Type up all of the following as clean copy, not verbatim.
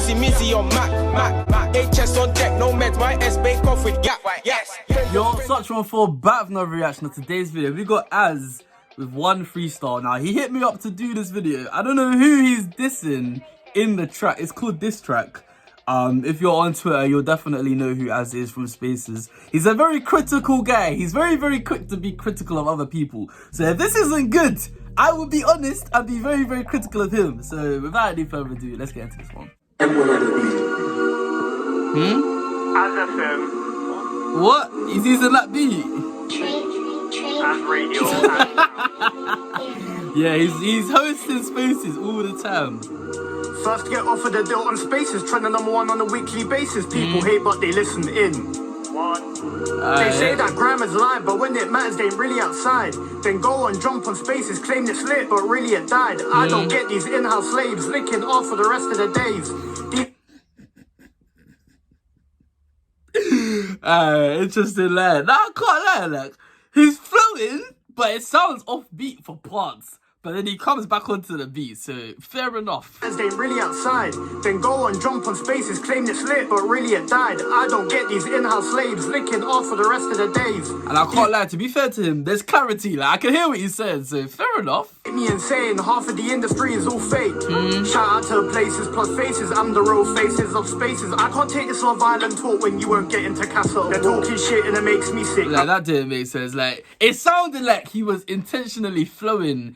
Easy Mizzy on Mac. HS on deck, no meds, my S bake off with gap. Yes. Yo, such one for back another reaction of today's video. We got AZZ with one freestyle. Now, he hit me up to do this video. I don't know who he's dissing in the track. It's called Diss Track. If you're on Twitter, you'll definitely know who AZZ is from Spaces. He's a very critical guy. He's very, very quick to be critical of other people. So if this isn't good, I will be honest and be very, very critical of him. So without any further ado, let's get into this one. What? He's using that beat? Yeah, he's hosting Spaces all the time. First get offered a deal on Spaces, trending #1 on a weekly basis. People hate but they listen in. They say that grammar's live, but when it matters they ain't really outside. Then go and jump on Spaces, claim it's lit, but really it died. I don't get these in-house slaves licking off for the rest of the days. Interesting line. Now I can't lie, like, he's flowing, but it sounds offbeat for parts. But then he comes back onto the beat, so fair enough. As they really outside, then go and jump on Spaces, claim it's lit, but really it died. I don't get these in-house slaves licking off for the rest of the days. And I can't lie, to be fair to him, there's clarity. Like, I can hear what he's saying, so fair enough. Me insane, half of the industry is all fake. Shout out to places plus faces, I'm the real faces of Spaces. I can't take this Love Island talk when you won't get into Castle. They're talking shit and it makes me sick. Like, that didn't make sense. Like, it sounded like he was intentionally flowing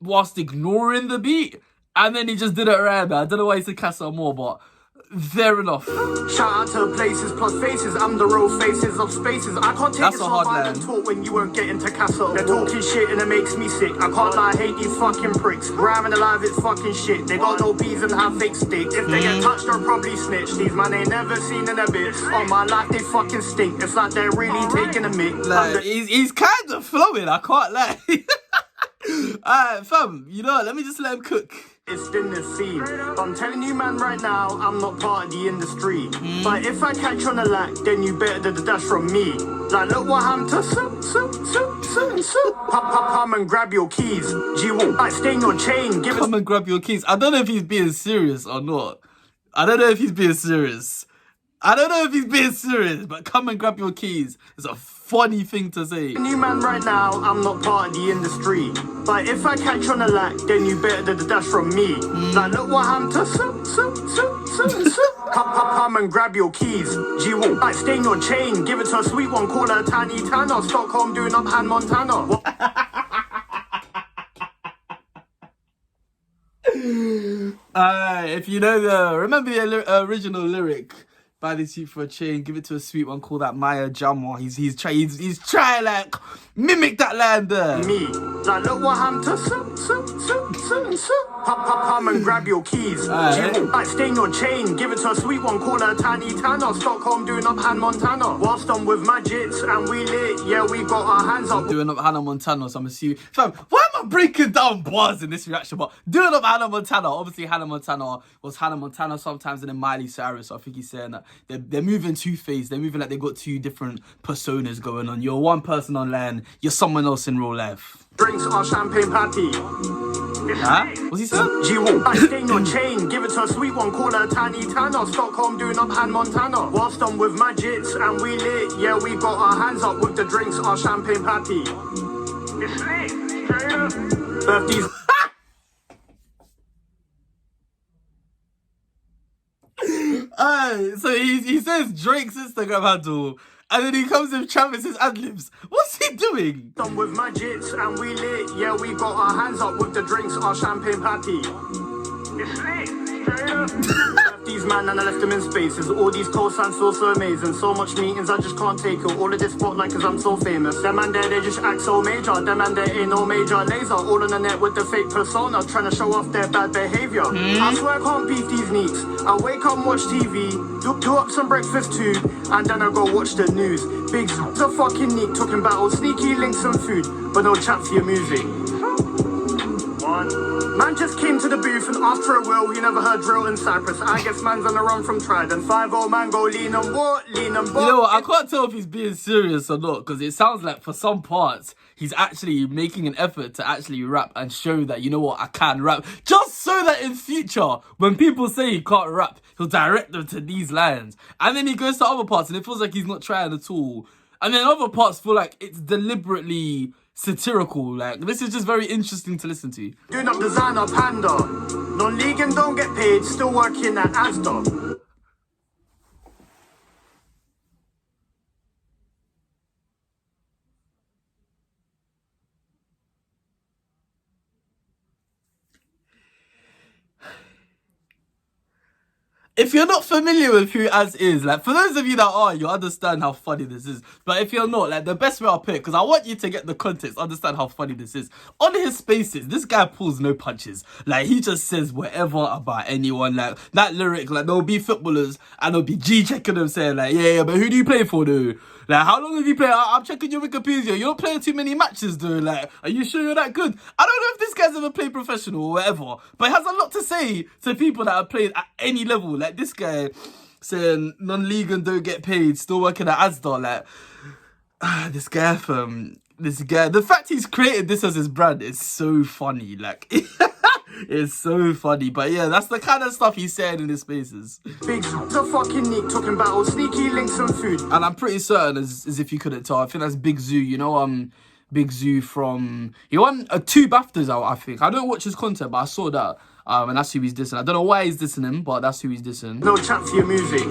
whilst ignoring the beat, and then he just did it around. I don't know why he said Castle more, but fair enough. Shout out to places plus faces, I'm the real faces of Spaces. I can't take this Love Island talk when you won't get into Castle. They're talking shit and it makes me sick. I can't lie, I hate these fucking pricks. Gramming alive, it's fucking shit. They got no peas and have fake sticks. If they get touched, they'll probably snitch. These man ain't never seen in a bit. On my life, they fucking stink. It's like they're really taking a mick. Like, he's kind of flowing, I can't lie. Alright, fam, you know what? Let me just let him cook. It's in the scene. I'm telling you, man, right now, I'm not part of the industry. But if I catch you on a lack, then you better do the dash from me. Like, look what happened to come and grab your keys. G-Walk, like, stay in your chain. Come and grab your keys. I don't know if he's being serious or not. I don't know if he's being serious. But come and grab your keys. It's a funny thing to say. New man right now, I'm not part of the industry. But if I catch you on a lack, then you better do the dash from me. Like, look what happened to come and grab your keys. G-Walk, like, stay in your chain. Give it to a sweet one, call her Tiny Tanner. Stockholm doing up Han Montana. If you know remember the original lyric by this youth for a chain, give it to a sweet one, call that Maya Jamwa. He's trying like mimic that line there. Me, like, look what happened to come and grab your keys. Like, stay in your chain, give it to a sweet one, call her Tiny Tanner. Stockholm doing up Han Montana. Whilst I'm with my jits and we lit, yeah, we got our hands up. Doing up Hannah Montana, so I'm assuming. Fam, why am I breaking down bars in this reaction? But doing up Hannah Montana, obviously Hannah Montana was Hannah Montana sometimes, and then Miley Cyrus. So I think he's saying that they're moving two-faced. They're moving like they've got two different personas going on. You're one person online, you're someone else in real life. Drinks are champagne patty. Huh? What's he saying? G-Walk, like, stay in your chain, give it to a sweet one, call her Tiny Tanner. Stockholm doing up Han Montana. Whilst I'm with my jits and we lit, yeah, we got our hands up with the drinks, our champagne patty. It's lit, straight up. Birthdays. So he says Drake's Instagram handle, and then he comes with Travis's ad-libs. What's he doing? I'm with my jits and we lit, yeah, we got our hands up with the drinks, our champagne patty. It's lit, straight up. These man and I left them in Spaces. All these cosigns feel so amazing. So much meetings I just can't take it. All of this spotlight cause I'm so famous. Them man there, they just act so major. Them man there ain't no major laser. All on the net with the fake persona, trying to show off their bad behavior. I swear I can't beat these neeks. I wake up and watch TV, do up some breakfast too, and then I go watch the news. Big a fucking neat talking about all sneaky links and food, but no chat for your music. Man just came to the booth and after a while he never heard drill in Cyprus. I guess man's on the run from Trident. 5-0 man go lean and what? Lean and what? You know what? I can't tell if he's being serious or not, because it sounds like for some parts he's actually making an effort to actually rap and show that, you know what, I can rap. Just so that in future, when people say he can't rap, he'll direct them to these lines. And then he goes to other parts and it feels like he's not trying at all. And then other parts feel like it's deliberately satirical. Like, this is just very interesting to listen to. Doing up designer panda. Non-league and don't get paid, still working at AZZ. If you're not familiar with who Az is, like, for those of you that are, you understand how funny this is. But if you're not, like, the best way I'll put it, because I want you to get the context, understand how funny this is. On his spaces, this guy pulls no punches. Like, he just says whatever about anyone. Like, that lyric, like, there'll be footballers and there'll be G checking them saying, like, yeah, but who do you play for, though? Like, how long have you played? I'm checking your Wikipedia. You're not playing too many matches, though. Like, are you sure you're that good? I don't know if this guy's ever played professional or whatever, but he has a lot to say to people that have played at any level. Like, this guy saying non-league and don't get paid, still working at AZZ. Like, this guy, the fact he's created this as his brand is so funny. Like, it's so funny. But yeah, that's the kind of stuff he's saying in his spaces. Big the fucking Nick talking about sneaky links and food. And I'm pretty certain, as if you couldn't tell, I think that's Big Zoo, you know, Big Zoo from... He won 2 BAFTAs out, I think. I don't watch his content, but I saw that. And that's who he's dissing. I don't know why he's dissing him, but that's who he's dissing. No chat for your music.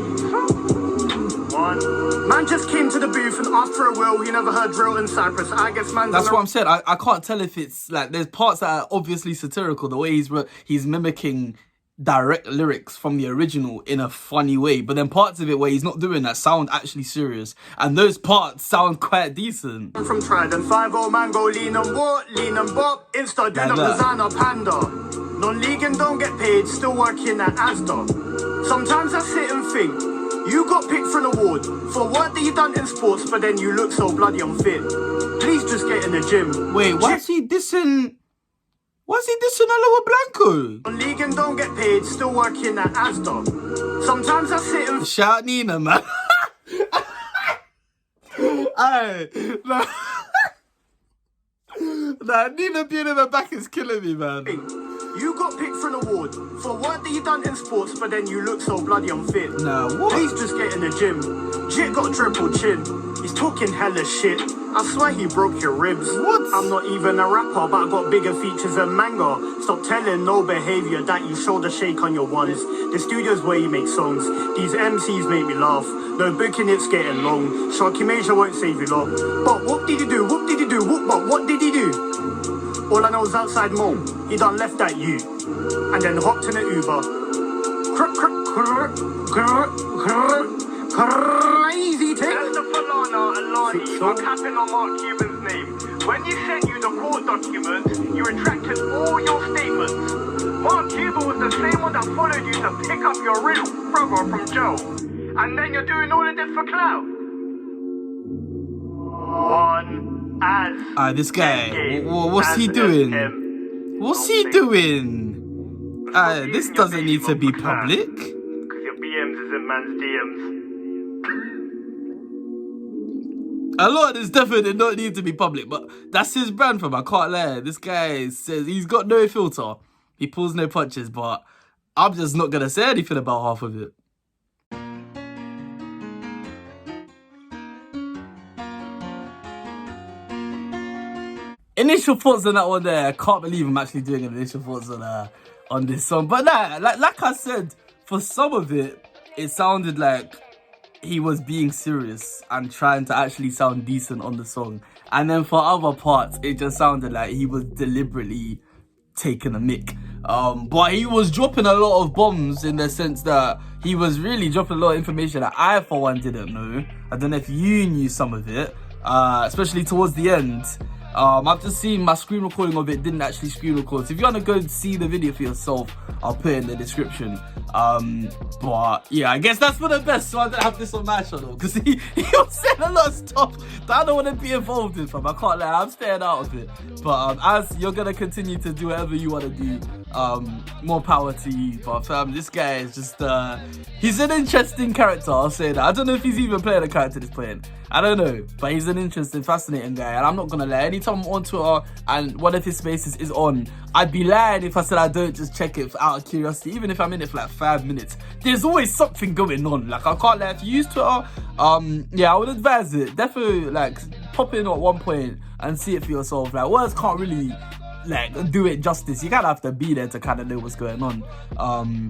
Man just came to the booth and after a while he never heard drill in Cyprus. I guess man. That's what I'm saying. I can't tell if it's like there's parts that are obviously satirical. The way he's mimicking direct lyrics from the original in a funny way, but then parts of it where he's not doing that sound actually serious, and those parts sound quite decent. From Trident, 5-0 man go lean and what? Lean and bop. Insta doing up designer panda. Non-league and don't get paid, still working at AZZ. Sometimes I sit and think, you got picked for an award for work that you done in sports, but then you look so bloody unfit. Please just get in the gym. Wait, why is he dissing? Why is he dissing Aloha Blanco? Non-league and don't get paid, still working at AZZ. Sometimes I sit and... Shout Nina, man. Aye, nah, Nina being in the back is killing me, man. You got picked for an award for work that you done in sports, but then you look so bloody unfit. Nah, what? Please just get in the gym. Jit got a triple chin. He's talking hella shit. I swear he broke your ribs. What? I'm not even a rapper, but I got bigger features than Manga. Stop telling no behavior that you shoulder shake on your ones. The studio's where you make songs. These MCs make me laugh. No booking, it's getting long. Sharky Major won't save you long. But what did he do? What did he do? What did he do? All I know is outside mom, he done left at you, and then hopped in an Uber. Crazy thing. That's the Falana and Lani are capping on Mark Cuban's name. When you sent you the court documents, you retracted all your statements. Mark Cuban was the same one that followed you to pick up your real brother from jail. And then you're doing all of this for clout. This guy, what's he doing? What's he doing? This doesn't need to be public. Because your BMs is in man's DMs. A lot of this definitely did not need to be public, but that's his brand, fam. I can't lie. This guy says he's got no filter. He pulls no punches, but I'm just not going to say anything about half of it. Initial thoughts on that one there. I can't believe I'm actually doing initial thoughts on this song. But nah, like I said, for some of it, it sounded like he was being serious and trying to actually sound decent on the song. And then for other parts, it just sounded like he was deliberately taking a mick. But he was dropping a lot of bombs in the sense that he was really dropping a lot of information that I, for one, didn't know. I don't know if you knew some of it, especially towards the end. I've just seen my screen recording of it didn't actually screen record. So if you want to go and see the video for yourself, I'll put it in the description. But yeah, I guess that's for the best, so I don't have this on my channel, because he was saying a lot of stuff that I don't want to be involved in, fam. I can't lie, I'm staying out of it. But as you're gonna continue to do whatever you want to do, more power to you. But fam, this guy is just he's an interesting character, I'll say that. I don't know if he's even playing a character he's playing, I don't know, but he's an interesting, fascinating guy. And I'm not gonna lie, anytime I'm on Twitter and one of his spaces is on, I'd be lying if I said I don't just check it out of curiosity. Even if I'm in it for like 5 minutes, there's always something going on. Like, I can't lie, if you use Twitter, yeah, I would advise it. Definitely, like, pop in at one point and see it for yourself. Like, words can't really like do it justice. You kind of have to be there to kind of know what's going on.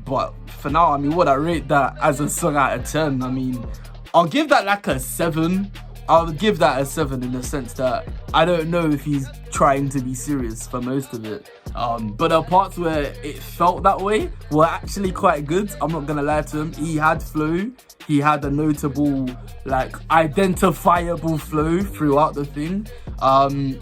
But for now, I mean, would I rate that as a song out of 10? I mean, I'll give that like a 7. I'll give that a 7 in the sense that I don't know if he's trying to be serious for most of it. But the parts where it felt that way were actually quite good. I'm not gonna lie to him. He had flow. He had a notable, like, identifiable flow throughout the thing.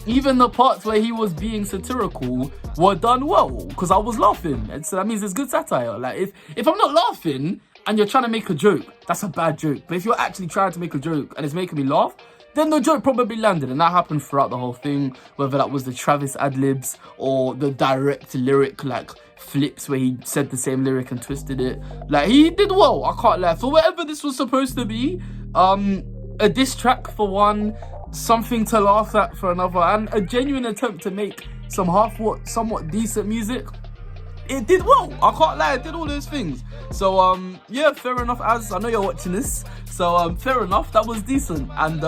Even the parts where he was being satirical were done well, because I was laughing. And so that means it's good satire. Like, if I'm not laughing and you're trying to make a joke, that's a bad joke. But if you're actually trying to make a joke and it's making me laugh, then the joke probably landed. And that happened throughout the whole thing, whether that was the Travis ad-libs or the direct lyric, like, flips where he said the same lyric and twisted it. Like, he did well, I can't lie. For whatever this was supposed to be, a diss track for one, something to laugh at for another, and a genuine attempt to make some somewhat decent music, it did well. I can't lie, it did all those things. So yeah, fair enough. As I know you're watching this, so fair enough, that was decent. And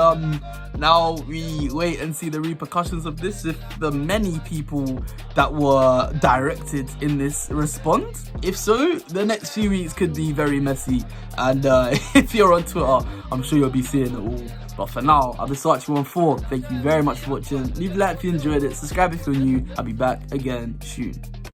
now we wait and see the repercussions of this, if the many people that were directed in this respond. If so, the next few weeks could be very messy, and if you're on Twitter, I'm sure you'll be seeing it all. But for now, I'll be Sarchi14. Thank you very much for watching. Leave a like if you enjoyed it, subscribe if you're new. I'll be back again soon.